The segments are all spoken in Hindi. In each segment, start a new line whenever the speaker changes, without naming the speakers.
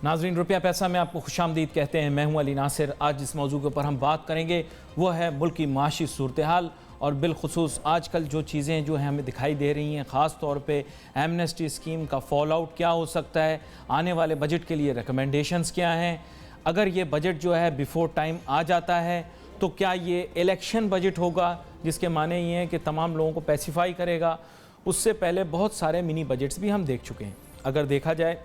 नाजरीन, रुपया पैसा में आपको खुशामदीद कहते हैं। मैं हूं अली नासिर। आज जिस मौजू के ऊपर हम बात करेंगे वो है मुल्क की माशी सूरत हाल और बिलखुसूस आजकल जो चीज़ें जो हैं हमें दिखाई दे रही हैं, ख़ास तौर पे एमनेस्टी स्कीम का फॉल आउट क्या हो सकता है, आने वाले बजट के लिए रिकमेंडेशंस क्या हैं, अगर ये बजट जो है बिफ़ोर टाइम आ जाता है तो क्या ये इलेक्शन बजट होगा, जिसके माने ये हैं कि तमाम लोगों को पैसिफाई करेगा। उससे पहले बहुत सारे मिनी बजट्स भी हम देख चुके हैं। अगर देखा जाए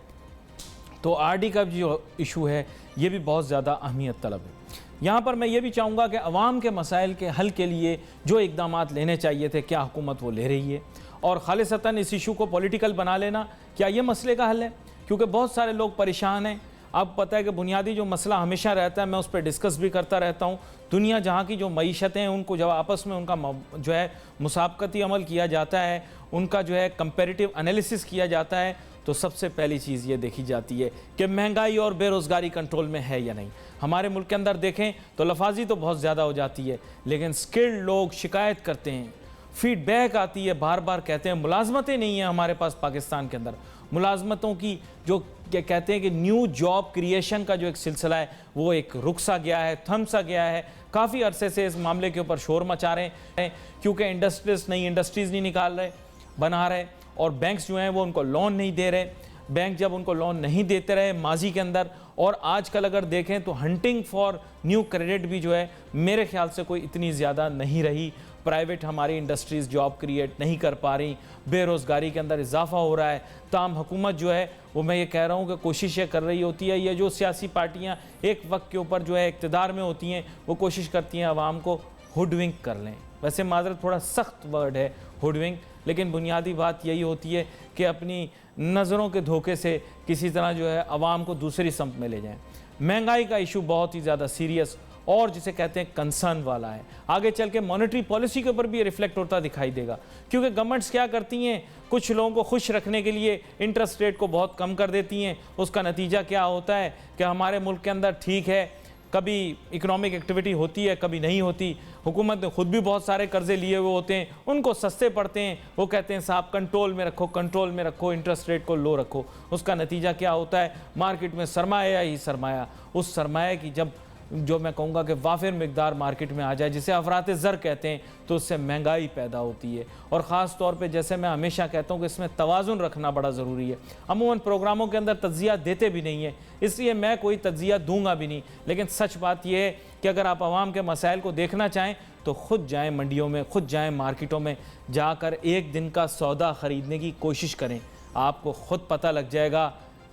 तो आरडी का जो इशू है ये भी बहुत ज़्यादा अहमियत तलब है। यहाँ पर मैं ये भी चाहूँगा कि अवाम के मसाइल के हल के लिए जो इकदाम लेने चाहिए थे, क्या हुकूमत वो ले रही है, और खालिसतन इस इशू को पॉलिटिकल बना लेना क्या ये मसले का हल है? क्योंकि बहुत सारे लोग परेशान हैं। आपको पता है कि बुनियादी जो मसला हमेशा रहता है, मैं उस पर डिस्कस भी करता रहता हूँ, दुनिया जहाँ की जो मईशतें हैं उनको जब आपस में उनका जो है मुसाबकती अमल किया जाता है, उनका जो है कंपेरेटिव एनालिसिस किया जाता है, तो सबसे पहली चीज़ ये देखी जाती है कि महंगाई और बेरोज़गारी कंट्रोल में है या नहीं। हमारे मुल्क के अंदर देखें तो लफाजी तो बहुत ज़्यादा हो जाती है, लेकिन स्किल्ड लोग शिकायत करते हैं, फीडबैक आती है, बार बार कहते हैं मुलाजमतें नहीं हैं हमारे पास पाकिस्तान के अंदर। मुलाजमतों की जो क्या कहते हैं कि न्यू जॉब क्रिएशन का जो एक सिलसिला है वो एक रुक सा गया है, थम सा गया है। काफ़ी अरसे से इस मामले के ऊपर शोर मचा रहे हैं, क्योंकि इंडस्ट्रीज नई इंडस्ट्रीज़ नहीं निकाल रहे, बना रहे, और बैंक्स जो हैं वो उनको लोन नहीं दे रहे। बैंक जब उनको लोन नहीं देते रहे माजी के अंदर, और आजकल अगर देखें तो हंटिंग फॉर न्यू क्रेडिट भी जो है मेरे ख्याल से कोई इतनी ज़्यादा नहीं रही। प्राइवेट हमारी इंडस्ट्रीज़ जॉब क्रिएट नहीं कर पा रही, बेरोज़गारी के अंदर इजाफा हो रहा है। ताम हुकूमत जो है वो मैं ये कह रहा हूँ कि कोशिशें कर रही होती है। ये जो सियासी पार्टियाँ एक वक्त के ऊपर जो है इक़्तिदार में होती हैं, वो कोशिश करती हैं आवाम को हुडविंक कर लें। वैसे माज़रत थोड़ा सख्त वर्ड है हुडविंक, लेकिन बुनियादी बात यही होती है कि अपनी नज़रों के धोखे से किसी तरह जो है आवाम को दूसरी समत में ले जाएं। महंगाई का इशू बहुत ही ज़्यादा सीरियस और जिसे कहते हैं कंसर्न वाला है। आगे चल के मॉनेटरी पॉलिसी के ऊपर भी रिफ्लेक्ट होता दिखाई देगा, क्योंकि गवर्नमेंट्स क्या करती हैं, कुछ लोगों को खुश रखने के लिए इंटरेस्ट रेट को बहुत कम कर देती हैं। उसका नतीजा क्या होता है कि हमारे मुल्क के अंदर ठीक है कभी इकोनॉमिक एक्टिविटी होती है, कभी नहीं होती। हुकूमत ने खुद भी बहुत सारे कर्जे लिए हुए होते हैं, उनको सस्ते पड़ते हैं, वो कहते हैं साहब कंट्रोल में रखो, कंट्रोल में रखो, इंटरेस्ट रेट को लो रखो। उसका नतीजा क्या होता है, मार्केट में सरमाया ही सरमाया। उस सरमाया की जब जो मैं कहूँगा कि वाफिर मिकदार मार्केट में आ जाए, जिसे अफरात ज़र कहते हैं, तो उससे महंगाई पैदा होती है। और ख़ास तौर पे जैसे मैं हमेशा कहता हूँ कि इसमें तवाज़ुन रखना बड़ा ज़रूरी है। अमूमन प्रोग्रामों के अंदर तज्ज़िया देते भी नहीं है, इसलिए मैं कोई तज्ज़िया दूंगा भी नहीं। लेकिन सच बात यह है कि अगर आप आवाम के मसाइल को देखना चाहें तो ख़ुद जाएँ मंडियों में, ख़ुद जाएँ मार्केटों में, जाकर एक दिन का सौदा ख़रीदने की कोशिश करें, आपको ख़ुद पता लग जाएगा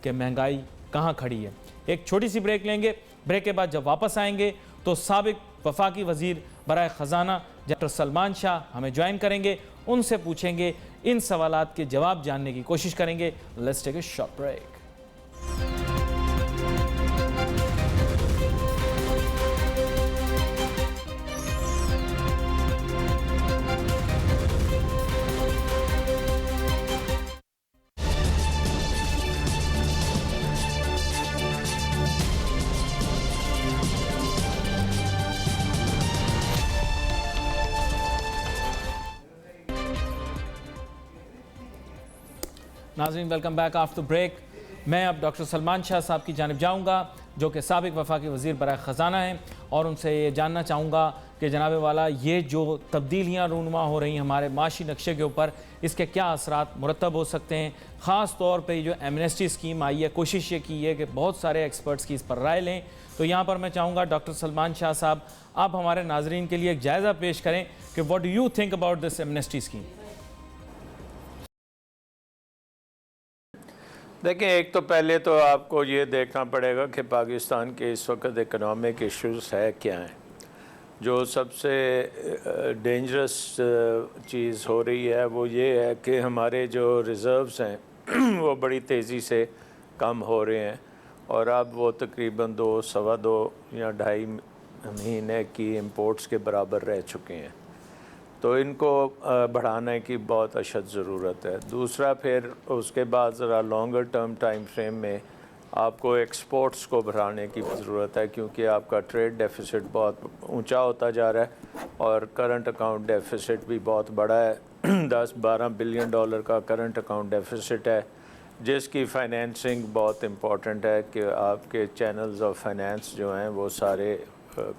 कि महंगाई कहाँ खड़ी है। एक छोटी सी ब्रेक लेंगे, ब्रेक के बाद जब वापस आएंगे तो साबिक वफाकी वज़ीर बराए ख़जाना डॉक्टर सलमान शाह हमें ज्वाइन करेंगे, उनसे पूछेंगे, इन सवालात के जवाब जानने की कोशिश करेंगे। Let's take a short break. नाज़रीन, वेलकम बैक आफ्टर ब्रेक। मैं अब डॉक्टर सलमान शाह साहब की जानिब जाऊँगा, जो कि साबिक वफाकी वज़ीर बराए ख़जाना हैं, और उनसे ये जानना चाहूँगा कि जनाब वाला ये जो तब्दीलियाँ रूनुमा हो रही हैं हमारे माशी नक्शे के ऊपर, इसके क्या असरात मुरतब हो सकते हैं। ख़ास तौर पर जो एमनेस्टी स्कीम आई है, कोशिश ये की है कि बहुत सारे एक्सपर्ट्स की इस पर राय लें। तो यहाँ पर मैं चाहूँगा डॉक्टर सलमान शाह साहब, आप हमारे नाजरीन के लिए एक जायज़ा पेश करें कि what do you think about this amnesty scheme.
देखिए, एक तो पहले तो आपको ये देखना पड़ेगा कि पाकिस्तान के इस वक्त इकनॉमिक इश्यूज़ है क्या हैं। जो सबसे डेंजरस चीज़ हो रही है वो ये है कि हमारे जो रिज़र्व्स हैं वो बड़ी तेज़ी से कम हो रहे हैं, और अब वो तकरीबन 2, सवा 2 या 2.5 महीने की इंपोर्ट्स के बराबर रह चुके हैं। तो इनको बढ़ाने की बहुत अशद ज़रूरत है। दूसरा, फिर उसके बाद ज़रा लॉन्गर टर्म टाइम फ्रेम में आपको एक्सपोर्ट्स को बढ़ाने की ज़रूरत है, क्योंकि आपका ट्रेड डेफिसिट बहुत ऊंचा होता जा रहा है और करंट अकाउंट डेफिसिट भी बहुत बड़ा है। 10-12 बिलियन डॉलर का करंट अकाउंट डेफिसिट है। जिसकी फाइनेंसिंग बहुत इम्पोर्टेंट है कि आपके चैनल्स ऑफ फाइनेंस जो हैं वो सारे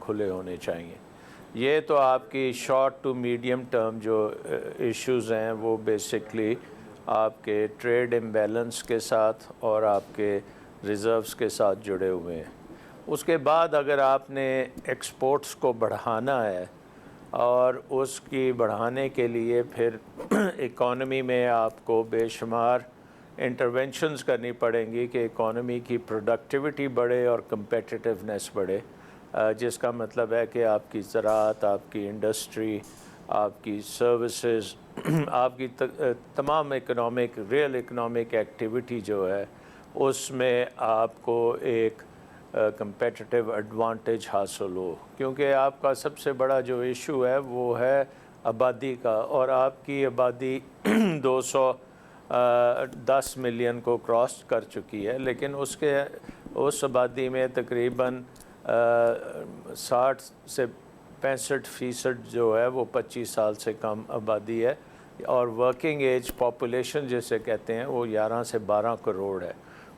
खुले होने चाहिए। ये तो आपकी शॉर्ट टू मीडियम टर्म जो इश्यूज़ हैं वो बेसिकली आपके ट्रेड इम्बैलेंस के साथ और आपके रिज़र्व्स के साथ जुड़े हुए हैं। उसके बाद अगर आपने एक्सपोर्ट्स को बढ़ाना है और उसकी बढ़ाने के लिए फिर इकॉनमी में आपको बेशुमार इंटरवेंशंस करनी पड़ेंगी कि इकॉनमी की प्रोडक्टिविटी बढ़े और कम्पेटिटिवनेस बढ़े, जिसका मतलब है कि आपकी ज़राअत, आपकी इंडस्ट्री, आपकी सर्विसेज, आपकी तमाम रियल इकनॉमिक एक्टिविटी जो है उसमें आपको एक कंपेटिटिव एडवांटेज हासिल हो। क्योंकि आपका सबसे बड़ा जो इशू है वो है आबादी का, और आपकी आबादी 210 मिलियन को क्रॉस कर चुकी है, लेकिन उस आबादी में तकरीबन 60 से 65% जो है वो 25 साल से कम आबादी है, और वर्किंग एज पॉपुलेशन जिसे कहते हैं वो 11 से 12 करोड़ है।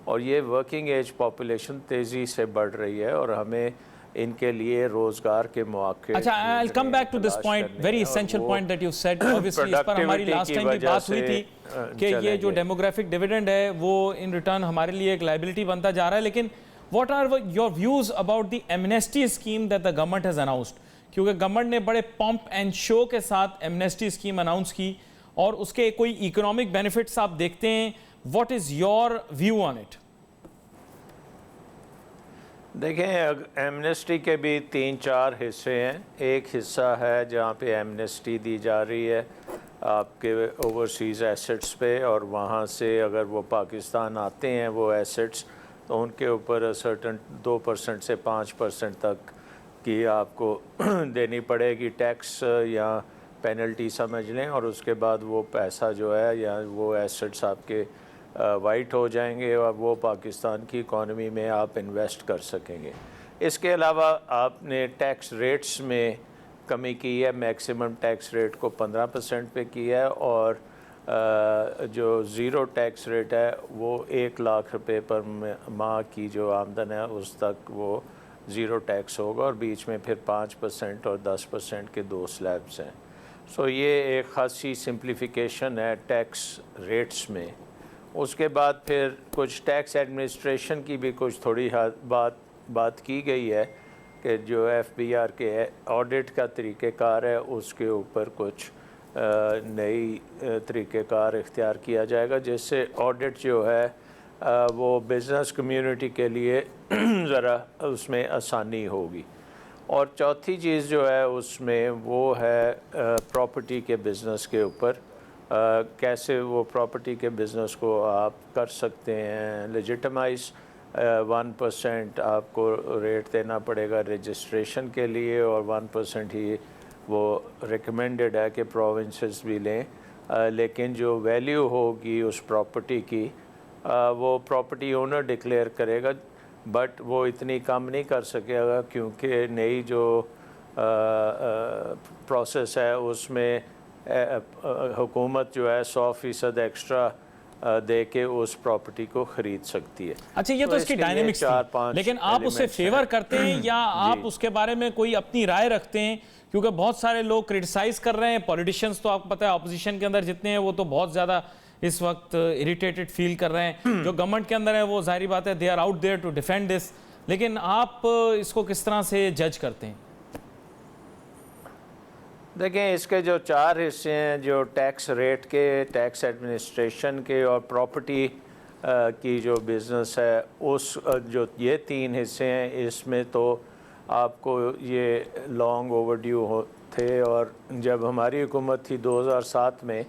और ये वर्किंग एज पॉपुलेशन तेज़ी से बढ़ रही है और हमें इनके लिए रोज़गार के मौके।
अच्छा, I will come back to this point, very essential point that you said. Obviously इस पर हमारी लास्ट टाइम भी बात हुई थी कि ये जो डेमोग्राफिक डिविडेंड है वो इन रिटर्न हमारे लिए एक लायबिलिटी बनता जा रहा है। लेकिन what are your views about the amnesty scheme that the government has announced? क्योंकि गवर्नमेंट ने बड़े पंप एंड शो के साथ एमनेस्टी स्कीम अनाउंस की और उसके कोई इकोनॉमिक बेनिफिट्स आप देखते हैं। What is your view on it?
देखें, एमनेस्टी के भी 3-4 हिस्से हैं। एक हिस्सा है जहाँ पे एमनेस्टी दी जा रही है आपके ओवरसीज़ एसेट्स पे, और वहाँ से अगर वो पाकिस्तान आते हैं वो एसेट्स, तो उनके ऊपर सर्टन 2% से 5% तक की आपको देनी पड़ेगी टैक्स या पेनल्टी समझ लें, और उसके बाद वो पैसा जो है या वो एसेट्स आपके वाइट हो जाएंगे और वो पाकिस्तान की इकॉनमी में आप इन्वेस्ट कर सकेंगे। इसके अलावा आपने टैक्स रेट्स में कमी की है, मैक्सिमम टैक्स रेट को 15% पे किया है, और जो ज़ीरो टैक्स रेट है वो 1 लाख रुपए पर माह की जो आमदन है उस तक वो ज़ीरो टैक्स होगा, और बीच में फिर 5% और 10% के 2 स्लैब्स हैं। सो ये एक ख़ासी सिंप्लीफिकेशन है टैक्स रेट्स में। उसके बाद फिर कुछ टैक्स एडमिनिस्ट्रेशन की भी कुछ थोड़ी बात की गई है कि जो FBR के ऑडिट का तरीक़ेकार है उसके ऊपर कुछ नई तरीक़ेकार इख्तियार किया जाएगा, जिससे ऑडिट जो है वो बिज़नेस कम्युनिटी के लिए ज़रा उसमें आसानी होगी। और चौथी चीज़ जो है उसमें वो है प्रॉपर्टी के बिज़नेस के ऊपर, कैसे वो प्रॉपर्टी के बिज़नेस को आप कर सकते हैं लेजिटिमाइज। 1% आपको रेट देना पड़ेगा रजिस्ट्रेशन के लिए, और 1% ही वो रिकमेंडेड है कि प्रोविंसेस भी लें, लेकिन जो वैल्यू होगी उस प्रॉपर्टी की वो प्रॉपर्टी ओनर डिक्लेयर करेगा, बट वो इतनी कम नहीं कर सकेगा क्योंकि नई जो प्रोसेस है उसमें हुकूमत जो है 100% एक्स्ट्रा दे के उस प्रॉपर्टी को ख़रीद सकती है।
अच्छा, ये तो इसकी डायनेमिक्स थी, लेकिन आप उससे फेवर करते हैं या आप उसके बारे में कोई अपनी राय रखते हैं? क्योंकि बहुत सारे लोग क्रिटिसाइज कर रहे हैं, पॉलिटिशियंस तो आपको पता है ऑपोजिशन के अंदर जितने हैं वो तो बहुत ज़्यादा इस वक्त इरिटेटेड फील कर रहे हैं। जो गवर्नमेंट के अंदर है वो जाहिर बात है they are out there to defend this, लेकिन आप इसको किस तरह से जज करते हैं?
देखें, इसके जो 4 हिस्से हैं, जो टैक्स रेट के, टैक्स एडमिनिस्ट्रेशन के और प्रॉपर्टी की जो बिज़नेस है उस जो ये 3 हिस्से हैं, इसमें तो आपको ये लॉन्ग ओवरड्यू थे। और जब हमारी हुकूमत थी 2007 में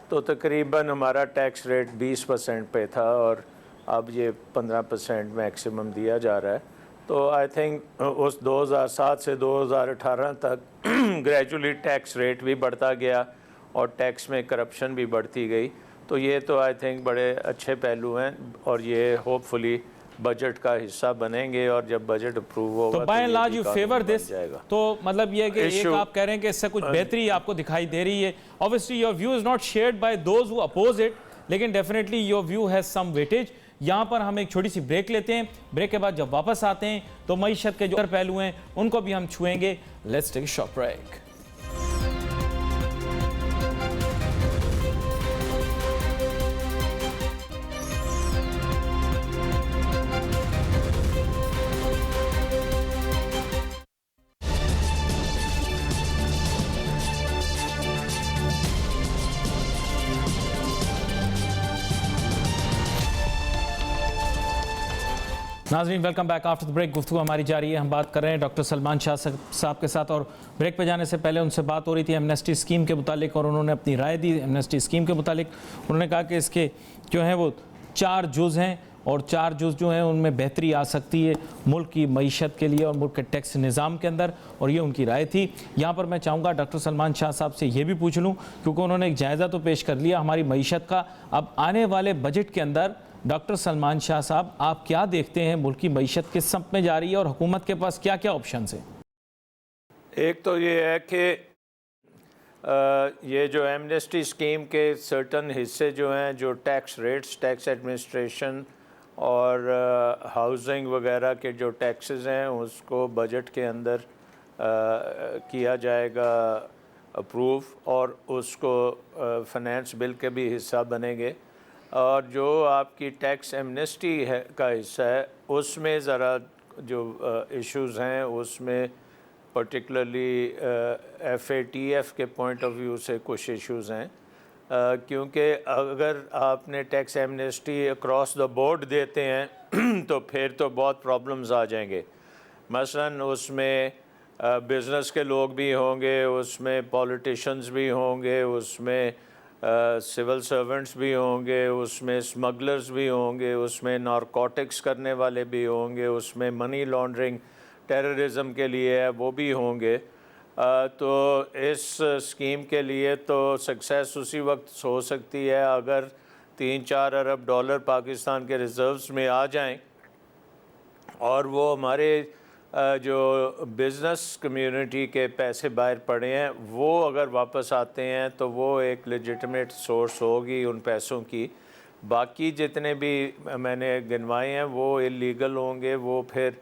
तो तकरीबन हमारा टैक्स रेट 20% पे था, और अब ये 15% मैक्सिमम दिया जा रहा है। तो आई थिंक उस 2007 से 2018 तक ग्रेजुअली टैक्स रेट भी बढ़ता गया और टैक्स में करप्शन भी बढ़ती गई। तो ये तो आई थिंक बड़े अच्छे पहलू हैं, और ये होपफुली बजट का हिस्सा बनेंगे, और जब बजट अप्रूव होगा
तो by and large you favour this. तो मतलब ये है कि एक आप कह रहे हैं कि इससे कुछ बेहतरी आपको दिखाई दे रही है। Obviously your view is not shared by those who oppose it, लेकिन definitely your view has some weightage. यहाँ पर हम एक छोटी सी ब्रेक लेते हैं। ब्रेक के बाद जब वापस आते हैं तो मईशत के जो पहलू हैं उनको भी हम छुएंगे। Let's take a short break. नाज़रीन, welcome back after the break. गुफ्तगू हमारी जारी है। हम बात कर रहे हैं डॉक्टर सलमान शाह साहब के साथ, और ब्रेक पे जाने से पहले उनसे बात हो रही थी एमनेस्टी स्कीम के मुतालिक, और उन्होंने अपनी राय दी एमनेस्टी स्कीम के मुतालिक। उन्होंने कहा कि इसके जो हैं वो 4 जुज़ हैं, और 4 जुज़ जो हैं उनमें बेहतरी आ सकती है मुल्क की मईशत के लिए और मुल्क के टैक्स निज़ाम के अंदर, और ये उनकी राय थी। यहाँ पर मैं चाहूँगा डॉक्टर सलमान शाह साहब से ये भी पूछ लूँ, क्योंकि उन्होंने एक जायज़ा तो पेश कर लिया हमारी मईशत का। अब आने वाले बजट के अंदर डॉक्टर सलमान शाह साहब, आप क्या देखते हैं मुल्क की मईशत किस सम्त में जा रही है और हुकूमत के पास क्या क्या ऑप्शन हैं?
एक तो ये है कि ये जो एमनेस्टी स्कीम के सर्टन हिस्से जो हैं, जो टैक्स रेट्स, टैक्स एडमिनिस्ट्रेशन और हाउसिंग वगैरह के जो टैक्सेस हैं, उसको बजट के अंदर किया जाएगा अप्रूव, और उसको फाइनेंस बिल के भी हिस्सा बनेंगे। और जो आपकी टैक्स एमनेस्टी है का हिस्सा है, उसमें ज़रा जो इश्यूज़ हैं, उसमें पर्टिकुलरली FATF के पॉइंट ऑफ व्यू से कुछ इश्यूज़ हैं, क्योंकि अगर आपने tax amnesty across the board देते हैं तो फिर तो बहुत प्रॉब्लम्स आ जाएंगे। मसलन उसमें बिज़नेस के लोग भी होंगे, उसमें पॉलिटिशियंस भी होंगे, उसमें सिविल सर्वेंट्स भी होंगे, उसमें स्मगलर्स भी होंगे, उसमें नारकोटिक्स करने वाले भी होंगे, उसमें मनी लॉन्ड्रिंग टेररिज्म के लिए है वो भी होंगे। तो इस स्कीम के लिए तो सक्सेस उसी वक्त हो सकती है अगर 3-4 अरब डॉलर पाकिस्तान के रिज़र्व्स में आ जाएं, और वो हमारे जो बिज़नेस कम्युनिटी के पैसे बाहर पड़े हैं वो अगर वापस आते हैं तो वो एक लेजिटिमेट सोर्स होगी उन पैसों की। बाकी जितने भी मैंने गिनवाए हैं वो इलीगल होंगे, वो फिर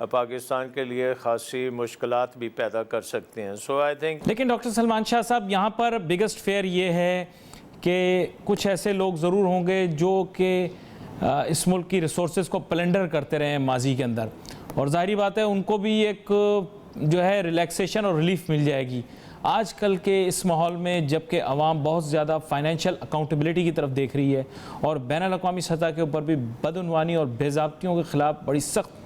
पाकिस्तान के लिए खासी मुश्किलात भी पैदा कर सकते हैं। सो आई थिंक।
लेकिन डॉक्टर सलमान शाह साहब, यहाँ पर बिगेस्ट फेयर ये है कि कुछ ऐसे लोग ज़रूर होंगे जो कि इस मुल्क की रिसोर्सेज को प्लेंडर करते रहे हैं माजी के अंदर, और ज़ाहिरी बात है उनको भी एक जो है रिलैक्सेशन और रिलीफ मिल जाएगी आजकल के इस माहौल में, जबकि आवाम बहुत ज़्यादा फाइनेंशियल अकाउंटेबिलिटी की तरफ देख रही है, और बैनुल-अक़वामी सतह के ऊपर भी बदउनवानी और बेज़ाब्तियों के ख़िलाफ़ बड़ी सख्त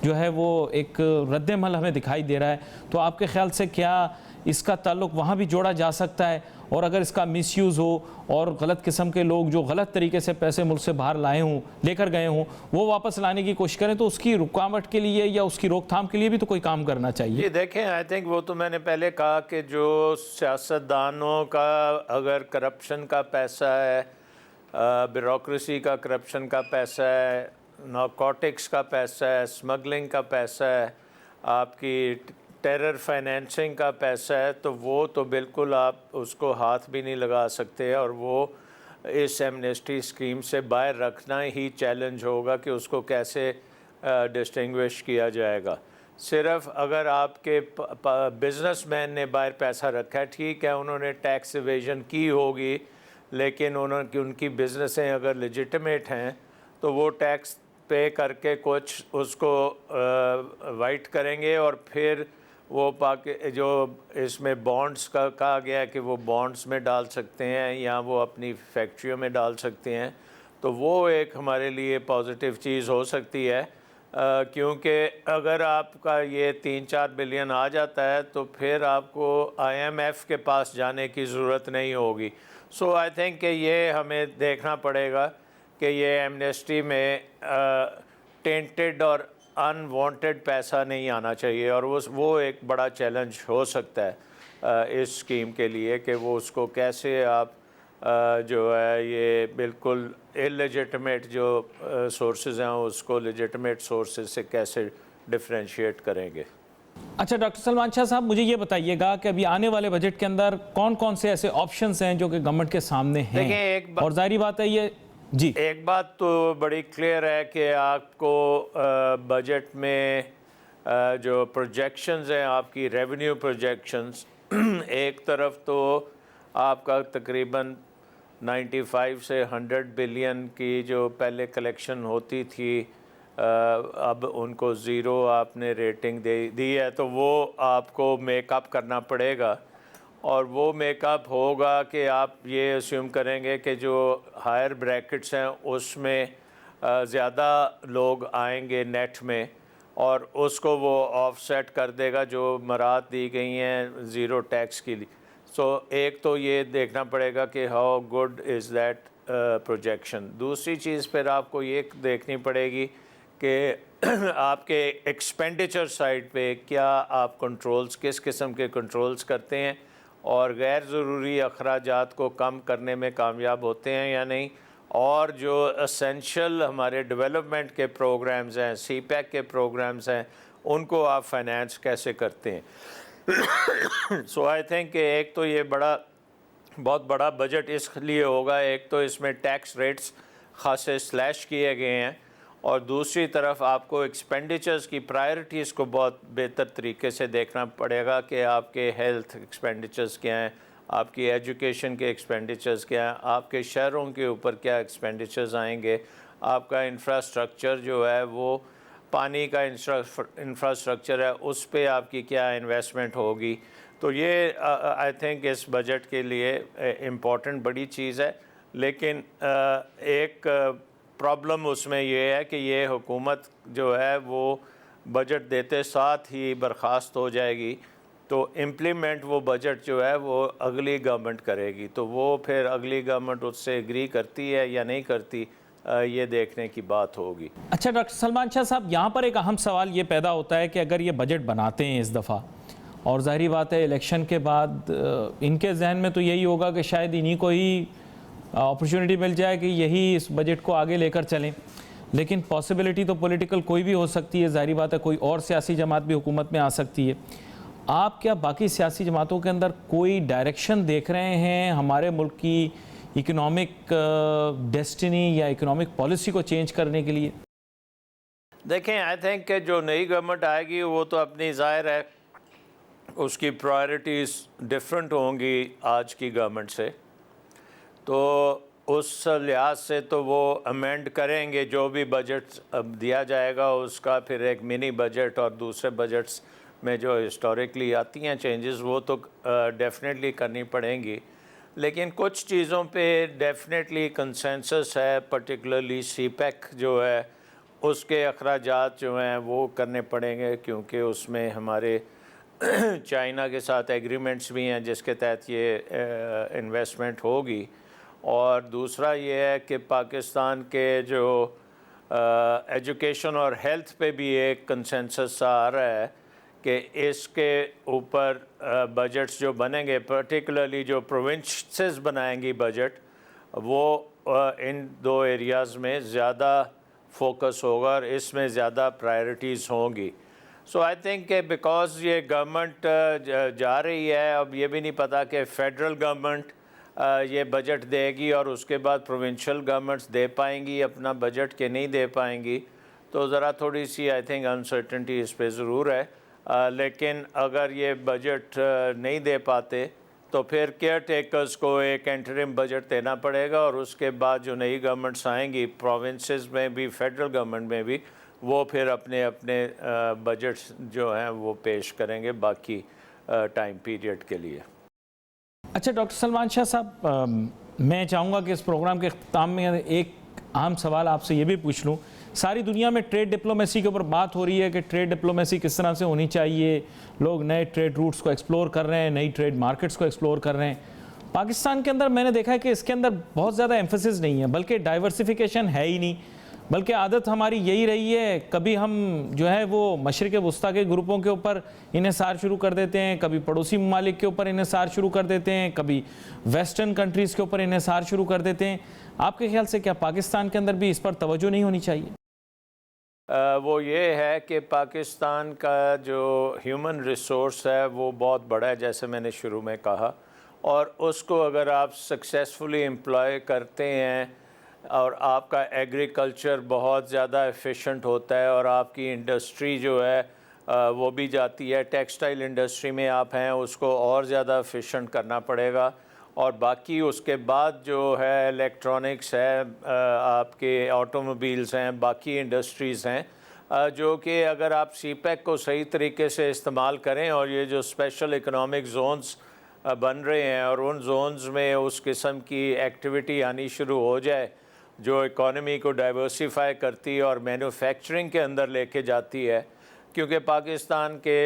जो है वो एक रद्द-ए-अमल हमें दिखाई दे रहा है। तो आपके ख़्याल से क्या इसका ताल्लुक़ वहाँ भी जोड़ा जा सकता है? और अगर इसका मिसयूज़ हो और गलत किस्म के लोग जो गलत तरीके से पैसे मुल्क से बाहर लाए हों, लेकर गए हों, वो वापस लाने की कोशिश करें, तो उसकी रुकावट के लिए या उसकी रोकथाम के लिए भी तो कोई काम करना चाहिए।
ये देखें, आई थिंक वो तो मैंने पहले कहा कि जो सियासतदानों का अगर करप्शन का पैसा है, ब्यूरोक्रेसी का करप्शन का पैसा है, नारकोटिक्स का पैसा है, स्मगलिंग का पैसा है, आपकी टेरर फाइनेंसिंग का पैसा है, तो वो तो बिल्कुल आप उसको हाथ भी नहीं लगा सकते, और वो इस एमनेस्टी स्कीम से बाहर रखना ही चैलेंज होगा कि उसको कैसे डिस्टिंग्विश किया जाएगा। सिर्फ अगर आपके बिजनेसमैन ने बाहर पैसा रखा है, ठीक है, उन्होंने टैक्स इवेजन की होगी, लेकिन उनकी बिजनेसें अगर लेजिटिमेट हैं तो वो टैक्स पे करके कुछ उसको वाइट करेंगे, और फिर वो जो इसमें बॉन्ड्स का कहा गया है कि वो बॉन्ड्स में डाल सकते हैं या वो अपनी फैक्ट्रियों में डाल सकते हैं, तो वो एक हमारे लिए पॉजिटिव चीज़ हो सकती है, क्योंकि अगर आपका ये 3-4 बिलियन आ जाता है तो फिर आपको IMF के पास जाने की ज़रूरत नहीं होगी। सो आई थिंक कि ये हमें देखना पड़ेगा कि ये एमनेस्टी में टेंटेड और अनवांटेड पैसा नहीं आना चाहिए, और वो एक बड़ा चैलेंज हो सकता है इस स्कीम के लिए कि वो उसको कैसे आप जो है ये बिल्कुल इलेजिटिमेट जो सोर्सेज हैं उसको लेजिटिमेट सोर्सेज से कैसे डिफरेंशिएट करेंगे।
अच्छा डॉक्टर सलमान शाह साहब, मुझे ये बताइएगा कि अभी आने वाले बजट के अंदर कौन कौन से ऐसे ऑप्शंस हैं जो कि गवर्नमेंट के सामने हैं? और जाहिर बात है ये जी,
एक बात तो बड़ी क्लियर है कि आपको बजट में जो प्रोजेक्शंस हैं, आपकी रेवेन्यू प्रोजेक्शंस, एक तरफ तो आपका तकरीबन 95 से 100 बिलियन की जो पहले कलेक्शन होती थी, अब उनको ज़ीरो आपने रेटिंग दी है, तो वो आपको मेकअप करना पड़ेगा। और वो मेकअप होगा कि आप ये अस्यूम करेंगे कि जो हायर ब्रैकेट्स हैं उसमें ज़्यादा लोग आएंगे नेट में, और उसको वो ऑफसेट कर देगा जो मराहत दी गई हैं ज़ीरो टैक्स के लिए। सो एक तो ये देखना पड़ेगा कि how good is that projection. दूसरी चीज़ फिर आपको ये देखनी पड़ेगी कि आपके एक्सपेंडिचर साइड पे क्या आप कंट्रोल्स, किस किस्म के कंट्रोल्स करते हैं और गैर ज़रूरी अखराजात को कम करने में कामयाब होते हैं या नहीं, और जो एसेंशियल हमारे डेवलपमेंट के प्रोग्राम्स हैं, सीपैक के प्रोग्राम्स हैं, उनको आप फाइनेंस कैसे करते हैं। सो आई थिंक एक तो ये बहुत बड़ा बजट इसलिए होगा, एक तो इसमें टैक्स रेट्स खासे स्लैश किए गए हैं, और दूसरी तरफ आपको एक्सपेंडिचर्स की प्रायोरिटीज़ को बहुत बेहतर तरीके से देखना पड़ेगा कि आपके हेल्थ एक्सपेंडिचर्स क्या हैं, आपकी एजुकेशन के एक्सपेंडिचर्स क्या हैं, आपके शहरों के ऊपर क्या एक्सपेंडिचर्स आएंगे, आपका इंफ्रास्ट्रक्चर जो है वो पानी का इंफ्रास्ट्रक्चर है, उस पर आपकी क्या इन्वेस्टमेंट होगी। तो ये आई थिंक इस बजट के लिए इम्पॉर्टेंट बड़ी चीज़ है। लेकिन एक प्रॉब्लम उसमें ये है कि ये हुकूमत जो है वो बजट देते साथ ही बर्खास्त हो जाएगी, तो इम्प्लीमेंट वो बजट जो है वो अगली गवर्नमेंट करेगी। तो वो फिर अगली गवर्नमेंट उससे एग्री करती है या नहीं करती, ये देखने की बात होगी।
अच्छा डॉक्टर सलमान शाह साहब, यहाँ पर एक अहम सवाल ये पैदा होता है कि अगर ये बजट बनाते हैं इस दफ़ा, और ज़ाहिर बात है इलेक्शन के बाद इनके जहन में तो यही होगा कि शायद इन्हीं को ही अपॉर्चुनिटी मिल जाए कि यही इस बजट को आगे लेकर चलें, लेकिन पॉसिबिलिटी तो पॉलिटिकल कोई भी हो सकती है। ज़ाहिर बात है कोई और सियासी जमात भी हुकूमत में आ सकती है। आप क्या बाकी सियासी जमातों के अंदर कोई डायरेक्शन देख रहे हैं हमारे मुल्क की इकोनॉमिक डेस्टिनी या इकोनॉमिक पॉलिसी को चेंज करने के लिए?
देखें, आई थिंक कि जो नई गवर्नमेंट आएगी वो तो अपनी ज़ाहिर है उसकी प्रायोरिटीज़ डिफरेंट होंगी आज की गवर्नमेंट से, तो उस लिहाज से तो वो अमेंड करेंगे जो भी बजट अब दिया जाएगा उसका, फिर एक मिनी बजट और दूसरे बजट्स में जो हिस्टोरिकली आती हैं चेंजेस वो तो डेफिनेटली करनी पड़ेंगी। लेकिन कुछ चीज़ों पे डेफिनेटली कंसेंसस है, पर्टिकुलरली सीपैक जो है उसके अखराजात जो हैं वो करने पड़ेंगे, क्योंकि उसमें हमारे चाइना के साथ एग्रीमेंट्स भी हैं जिसके तहत ये इन्वेस्टमेंट होगी। और दूसरा ये है कि पाकिस्तान के जो एजुकेशन और हेल्थ पे भी एक कंसेंसस आ रहा है कि इसके ऊपर बजट्स जो बनेंगे, पर्टिकुलरली जो प्रोविंसेस बनाएंगी बजट, वो इन दो एरियाज़ में ज़्यादा फोकस होगा और इसमें ज़्यादा प्रायोरिटीज़ होंगी। सो आई थिंक कि बिकॉज़ ये गवर्नमेंट जा रही है, अब ये भी नहीं पता कि फेडरल गवर्नमेंट ये बजट देगी और उसके बाद प्रोविंशियल गवर्नमेंट्स दे पाएंगी अपना बजट के नहीं दे पाएंगी, तो ज़रा थोड़ी सी आई थिंक अनसर्टेनिटी इस पे ज़रूर है। लेकिन अगर ये बजट नहीं दे पाते तो फिर केयर टेकर्स को एक इंटरिम बजट देना पड़ेगा, और उसके बाद जो नई गवर्नमेंट्स आएंगी प्रोविंसेस में भी फेडरल गवर्नमेंट में भी, वो फिर अपने अपने बजट्स जो हैं वो पेश करेंगे बाकी टाइम पीरियड के लिए।
अच्छा डॉक्टर सलमान शाह साहब, मैं चाहूँगा कि इस प्रोग्राम के अख्ताम में एक अहम सवाल आपसे ये भी पूछ लूँ। सारी दुनिया में ट्रेड डिप्लोमेसी के ऊपर बात हो रही है कि ट्रेड डिप्लोमेसी किस तरह से होनी चाहिए, लोग नए ट्रेड रूट्स को एक्सप्लोर कर रहे हैं, नई ट्रेड मार्केट्स को एक्सप्लोर कर रहे हैं। पाकिस्तान के अंदर मैंने देखा है कि इसके अंदर बहुत ज़्यादा एम्फेसिस नहीं है, बल्कि डाइवर्सिफिकेशन है ही नहीं, बल्कि आदत हमारी यही रही है, कभी हम जो है वो मशरिक़ वस्ता के ग्रुपों के ऊपर इन्हिसार शुरू कर देते हैं, कभी पड़ोसी ममालिक के ऊपर इन्हिसार शुरू कर देते हैं, कभी वेस्टर्न कंट्रीज़ के ऊपर इन्हिसार शुरू कर देते हैं। आपके ख्याल से क्या पाकिस्तान के अंदर भी इस पर तवज्जो नहीं होनी चाहिए?
वो ये है कि पाकिस्तान का जो ह्यूमन रिसोर्स है वो बहुत बड़ा है, जैसे मैंने शुरू में कहा, और उसको अगर आप सक्सेसफुली एम्प्लॉय करते हैं और आपका एग्रीकल्चर बहुत ज़्यादा एफिशिएंट होता है और आपकी इंडस्ट्री जो है वो भी जाती है, टेक्सटाइल इंडस्ट्री में आप हैं, उसको और ज़्यादा एफिशिएंट करना पड़ेगा। और बाकी उसके बाद जो है इलेक्ट्रॉनिक्स है, आपके ऑटोमोबाइल्स हैं, बाकी इंडस्ट्रीज़ हैं, जो कि अगर आप सीपैक को सही तरीके से इस्तेमाल करें और ये जो स्पेशल इकोनॉमिक जोन्स बन रहे हैं और उन जोन्स में उस किस्म की एक्टिविटी आनी शुरू हो जाए जो इकॉनमी को डाइवर्सिफाई करती है और मैन्युफैक्चरिंग के अंदर लेके जाती है, क्योंकि पाकिस्तान के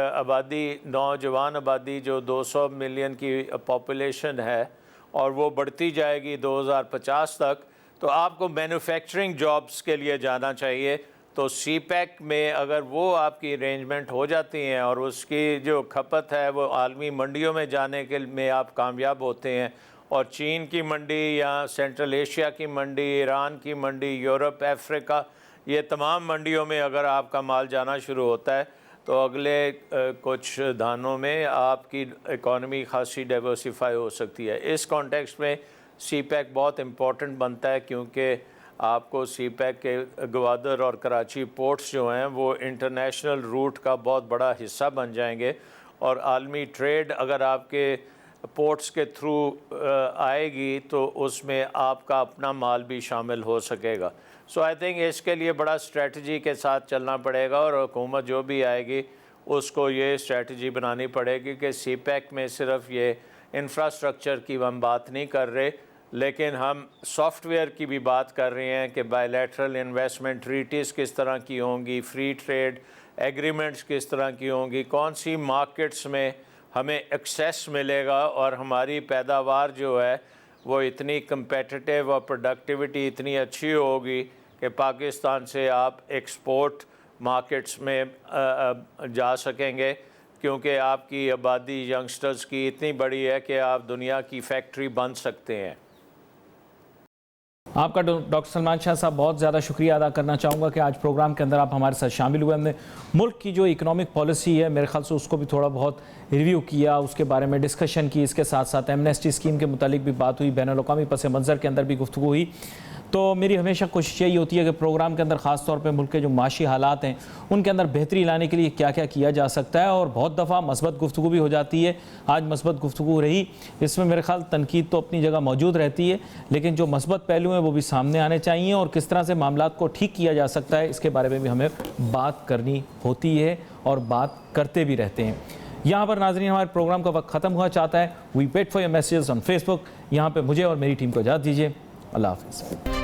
आबादी, नौजवान आबादी जो 200 मिलियन की पॉपुलेशन है और वो बढ़ती जाएगी 2050 तक, तो आपको मैन्युफैक्चरिंग जॉब्स के लिए जाना चाहिए। तो सीपैक में अगर वो आपकी अरेंजमेंट हो जाती हैं और उसकी जो खपत है वो आलमी मंडियों में जाने के में आप कामयाब होते हैं, और चीन की मंडी या सेंट्रल एशिया की मंडी, ईरान की मंडी, यूरोप, अफ्रीका, ये तमाम मंडियों में अगर आपका माल जाना शुरू होता है तो अगले कुछ दानों में आपकी इकॉनमी खासी डाइवर्सिफाई हो सकती है। इस कॉन्टेक्स्ट में सीपैक बहुत इम्पोर्टेंट बनता है, क्योंकि आपको सीपैक के ग्वादर और कराची पोर्ट्स जो हैं वो इंटरनेशनल रूट का बहुत बड़ा हिस्सा बन जाएंगे, और आलमी ट्रेड अगर आपके पोर्ट्स के थ्रू आएगी तो उसमें आपका अपना माल भी शामिल हो सकेगा। सो आई थिंक इसके लिए बड़ा स्ट्रेटजी के साथ चलना पड़ेगा, और हुकूमत जो भी आएगी उसको ये स्ट्रेटजी बनानी पड़ेगी कि सीपैक में सिर्फ ये इंफ्रास्ट्रक्चर की हम बात नहीं कर रहे, लेकिन हम सॉफ्टवेयर की भी बात कर रहे हैं कि बायलैटरल इन्वेस्टमेंट ट्रीटीज़ किस तरह की होंगी, फ्री ट्रेड एग्रीमेंट्स किस तरह की होंगी, कौन सी मार्केट्स में हमें एक्सेस मिलेगा और हमारी पैदावार जो है वो इतनी कंपेटिटिव और प्रोडक्टिविटी इतनी अच्छी होगी कि पाकिस्तान से आप एक्सपोर्ट मार्केट्स में जा सकेंगे, क्योंकि आपकी आबादी यंगस्टर्स की इतनी बड़ी है कि आप दुनिया की फैक्ट्री बन सकते हैं।
आपका डॉक्टर सलमान शाह साहब बहुत ज़्यादा शुक्रिया अदा करना चाहूँगा कि आज प्रोग्राम के अंदर आप हमारे साथ शामिल हुए। हमने मुल्क की जो इकोनॉमिक पॉलिसी है मेरे ख्याल से उसको भी थोड़ा बहुत रिव्यू किया, उसके बारे में डिस्कशन की, इसके साथ साथ एमनेस्टी स्कीम के मुतालिक भी बात हुई, बैनुल-अक़वामी पस मंज़र के अंदर भी गुफ्तगू हुई। तो मेरी हमेशा कोशिश यही होती है कि प्रोग्राम के अंदर ख़ास तौर पे मुल्क के जो माशी हालात हैं उनके अंदर बेहतरी लाने के लिए क्या क्या किया जा सकता है, और बहुत दफ़ा मस्बत गुफ्तगू भी हो जाती है। आज मस्बत गुफ्तगू रही, इसमें मेरे ख्याल तनकीद तो अपनी जगह मौजूद रहती है, लेकिन जो मस्बत पहलू हैं वो भी सामने आने चाहिए, और किस तरह से मामलात को ठीक किया जा सकता है इसके बारे में भी हमें बात करनी होती है और बात करते भी रहते हैं। यहाँ पर नाज़रीन हमारे प्रोग्राम का वक्त ख़त्म हुआ चाहता है। We wait for your messages on Facebook. यहाँ पर मुझे और मेरी टीम को इजाज़त दीजिए। अल्लाह हाफ़िज़।